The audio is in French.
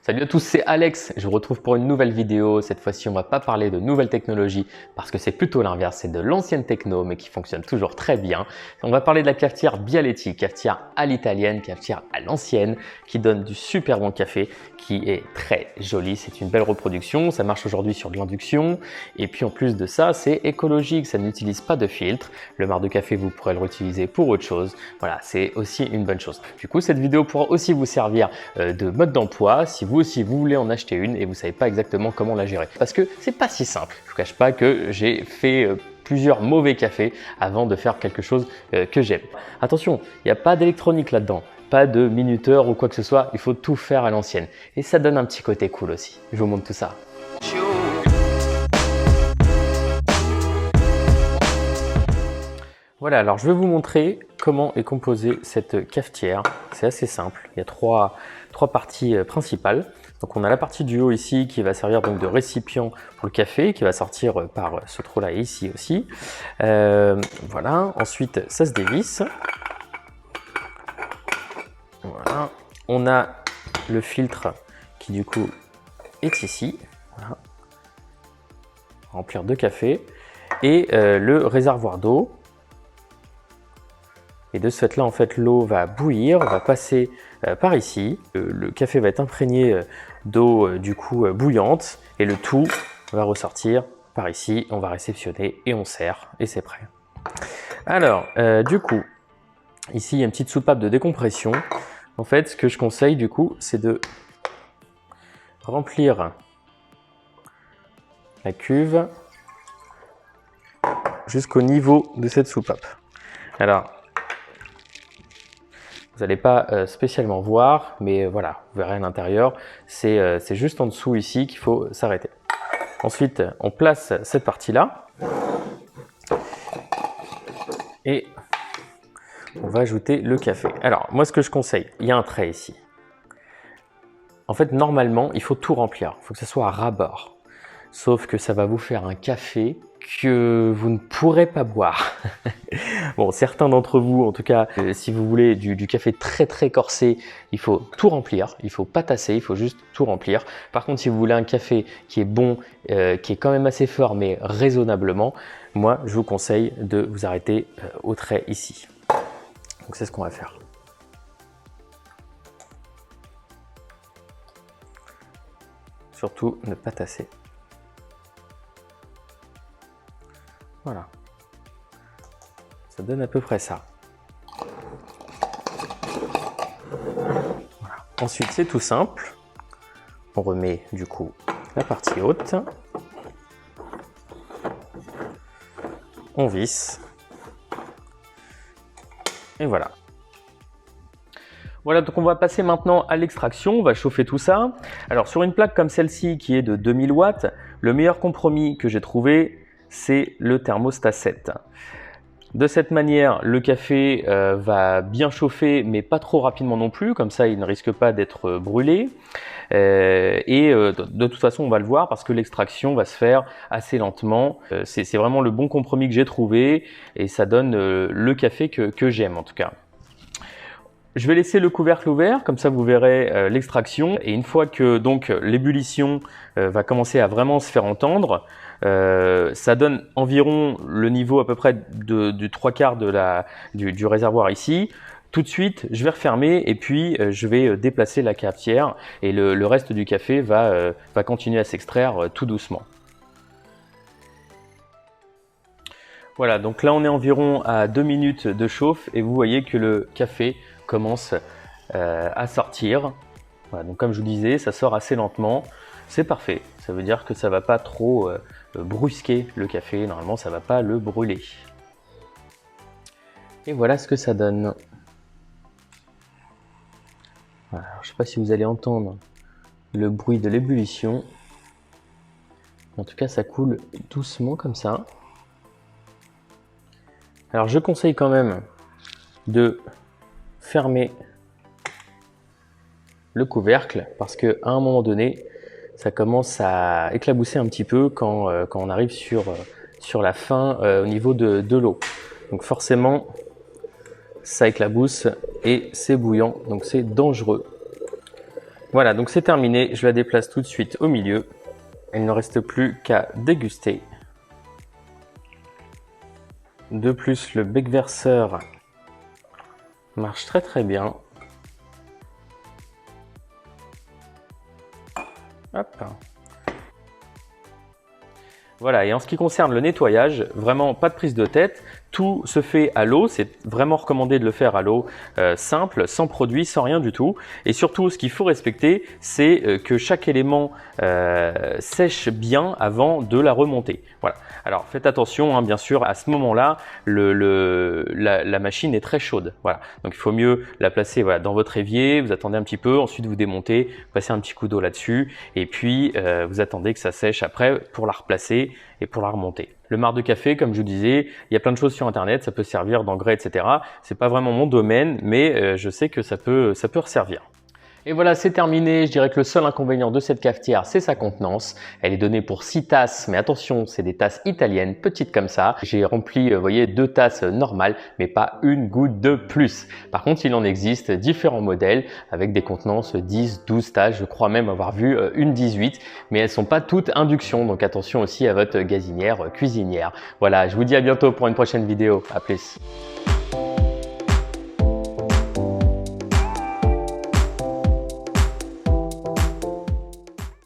Salut à tous, c'est Alex. Je vous retrouve pour une nouvelle vidéo. Cette fois-ci, on va pas parler de nouvelles technologies parce que c'est plutôt l'inverse. C'est de l'ancienne techno, mais qui fonctionne toujours très bien. On va parler de la cafetière Bialetti, cafetière à l'italienne, cafetière à l'ancienne, qui donne du super bon café, qui est très joli. C'est une belle reproduction. Ça marche aujourd'hui sur de l'induction. Et puis en plus de ça, c'est écologique. Ça n'utilise pas de filtre. Le marc de café, vous pourrez le réutiliser pour autre chose. Voilà, c'est aussi une bonne chose. Du coup, cette vidéo pourra aussi vous servir de mode d'emploi si vous aussi vous voulez en acheter une et vous savez pas exactement comment la gérer. Parce que c'est pas si simple. Je vous cache pas que j'ai fait plusieurs mauvais cafés avant de faire quelque chose que j'aime. Attention, il n'y a pas d'électronique là-dedans, pas de minuteur ou quoi que ce soit. Il faut tout faire à l'ancienne et ça donne un petit côté cool aussi. Je vous montre tout ça. Voilà, alors je vais vous montrer comment est composée cette cafetière. C'est assez simple, il y a trois parties principales. Donc on a la partie du haut ici qui va servir donc de récipient pour le café, qui va sortir par ce trou là ici aussi. Voilà, ensuite ça se dévisse. Voilà, on a le filtre qui du coup est ici. Voilà. Remplir de café et le réservoir d'eau. Et de ce fait-là, en fait, l'eau va bouillir, va passer par ici. Le café va être imprégné d'eau du coup bouillante et le tout va ressortir par ici. On va réceptionner et on sert et c'est prêt. Alors, du coup, ici, il y a une petite soupape de décompression. En fait, ce que je conseille du coup, c'est de remplir la cuve jusqu'au niveau de cette soupape. Alors, vous n'allez pas spécialement voir, mais voilà, vous verrez à l'intérieur, c'est juste en dessous ici qu'il faut s'arrêter. Ensuite, on place cette partie-là et on va ajouter le café. Alors, moi, ce que je conseille, il y a un trait ici. En fait, normalement, il faut tout remplir, il faut que ce soit à ras-bord. Sauf que ça va vous faire un café que vous ne pourrez pas boire. Bon, certains d'entre vous, en tout cas, si vous voulez du café très corsé, il faut tout remplir, il faut pas tasser, il faut juste tout remplir. Par contre, si vous voulez un café qui est bon, qui est quand même assez fort, mais raisonnablement, moi, je vous conseille de vous arrêter au trait ici. Donc, c'est ce qu'on va faire. Surtout, ne pas tasser. Voilà. Ça donne à peu près ça. Voilà. Ensuite, c'est tout simple. On remet du coup la partie haute. On visse. Et voilà. Voilà, donc on va passer maintenant à l'extraction. On va chauffer tout ça. Alors, sur une plaque comme celle-ci qui est de 2000 watts, le meilleur compromis que j'ai trouvé, c'est le thermostat 7. De cette manière, le café va bien chauffer, mais pas trop rapidement non plus, comme ça il ne risque pas d'être brûlé. De toute façon, on va le voir parce que l'extraction va se faire assez lentement. C'est vraiment le bon compromis que j'ai trouvé et ça donne le café que j'aime en tout cas. Je vais laisser le couvercle ouvert, comme ça vous verrez l'extraction. Et une fois que donc l'ébullition va commencer à vraiment se faire entendre, ça donne environ le niveau à peu près du 3/4 du réservoir ici. Tout de suite, je vais refermer et puis je vais déplacer la cafetière et le reste du café va continuer à s'extraire tout doucement. Voilà, donc là on est environ à 2 minutes de chauffe et vous voyez que le café commence à sortir. Voilà, donc comme je vous disais, ça sort assez lentement. C'est parfait, ça veut dire que ça ne va pas trop brusquer le café, normalement ça ne va pas le brûler. Et voilà ce que ça donne. Voilà, je ne sais pas si vous allez entendre le bruit de l'ébullition. En tout cas, ça coule doucement comme ça. Alors je conseille quand même de fermer le couvercle parce qu'à un moment donné, ça commence à éclabousser un petit peu quand on arrive sur la fin au niveau de l'eau. Donc forcément, ça éclabousse et c'est bouillant, donc c'est dangereux. Voilà, donc c'est terminé. Je la déplace tout de suite au milieu. Il ne reste plus qu'à déguster. De plus, le bec verseur marche très très bien. Hop. Voilà, et en ce qui concerne le nettoyage, vraiment pas de prise de tête, tout se fait à l'eau, c'est vraiment recommandé de le faire à l'eau simple, sans produit, sans rien du tout. Et surtout, ce qu'il faut respecter, c'est que chaque élément sèche bien avant de la remonter. Voilà. Alors faites attention, hein, bien sûr, à ce moment-là, la machine est très chaude. Voilà. Donc il faut mieux la placer voilà, dans votre évier, vous attendez un petit peu, ensuite vous démontez, passez un petit coup d'eau là-dessus, et puis vous attendez que ça sèche après pour la replacer et pour la remonter. Le marc de café, comme je vous disais, il y a plein de choses sur internet, ça peut servir d'engrais, etc. C'est pas vraiment mon domaine, mais je sais que ça peut resservir. Et voilà, c'est terminé. Je dirais que le seul inconvénient de cette cafetière, c'est sa contenance. Elle est donnée pour 6 tasses, mais attention, c'est des tasses italiennes, petites comme ça. J'ai rempli, vous voyez, 2 tasses normales, mais pas une goutte de plus. Par contre, il en existe différents modèles avec des contenances 10, 12 tasses. Je crois même avoir vu une 18, mais elles sont pas toutes induction. Donc attention aussi à votre gazinière cuisinière. Voilà, je vous dis à bientôt pour une prochaine vidéo. À plus.